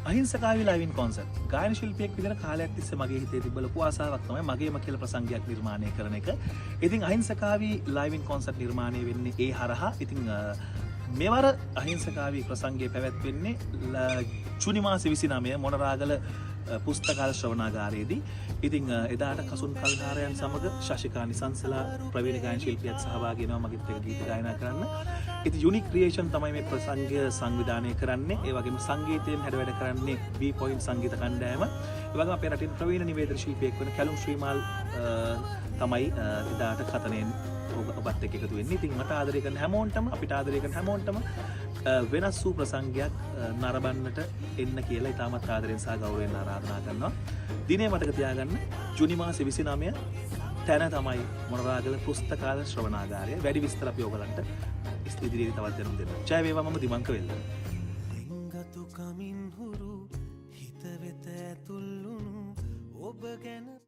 අහිංසකාවී live ඉන් concert. ගායන ශිල්පියෙක් විදිහට කාලයක් තිස්සේ මගේ හිතේ තිබ්බ ලොකු ආසාවක් තමයි මගේම කියලා ප්‍රසංගයක් නිර්මාණය කරන එක. ඉතින් අහිංසකාවී ලයිව් ඉන් කොන්සර්ට් නිර්මාණය වෙන්නේ ඒ හරහා. ඉතින් මෙවර අහිංසකාවී ප්‍රසංගය පැවැත්වෙන්නේ ජුනි මාස 29 මොනරාගල පුස්තකාල ශ්‍රවණාගාරයේදී. ඉතින් එදාට කසුන් කල්හාරයන් සමග ශශිකා නිසංසලා ප්‍රවීණ ගායන ශිල්පියෙක් සහභාගී වෙනවා මගෙත් එක්ක ගීත ගායනා කරන්න. ඉතින් යුනික් ක්‍රියේෂන් තමයි මේ ප්‍රසංගය සංවිධානය කරන්නේ. ඒ වගේම සංගීතයෙන් හැඩ වැඩ කරන්නේ B point සංගීත කණ්ඩායම. ඒ වගේම අපේ රටින් ප්‍රවීණ නිවේදන ශිල්පියෙක් වෙන කැලුම් ශ්‍රීමාල් තමයි එදාට කතනෙන් ඔබත් එක්ක එකතු වෙන්නේ. ඉතින් මට ආදරය කරන හැමෝන්ටම අපිට ආදරය කරන හැමෝන්ටම වෙනස් වූ ප්‍රසංගයක් නරඹන්නට එන්න කියලා ඉතාමත් ආදරෙන් සහ ගෞරවයෙන් ආරාධනා කරනවා. දිනේ මතක තියාගන්න ජුනි මාස 29 තැන තමයි මොනරාගල පුස්තකාල ශ්‍රවණාගාරය. වැඩි විස්තර අපි ඔයගලන්ට ඉදිරියේ තවත් දැනුම් දෙන්න. ජය වේවා. මම දිමංක වෙල්ල. දෙංගතු කමින් හුරු හිත වෙත ඇතුල්ලුණු ඔබ ගැන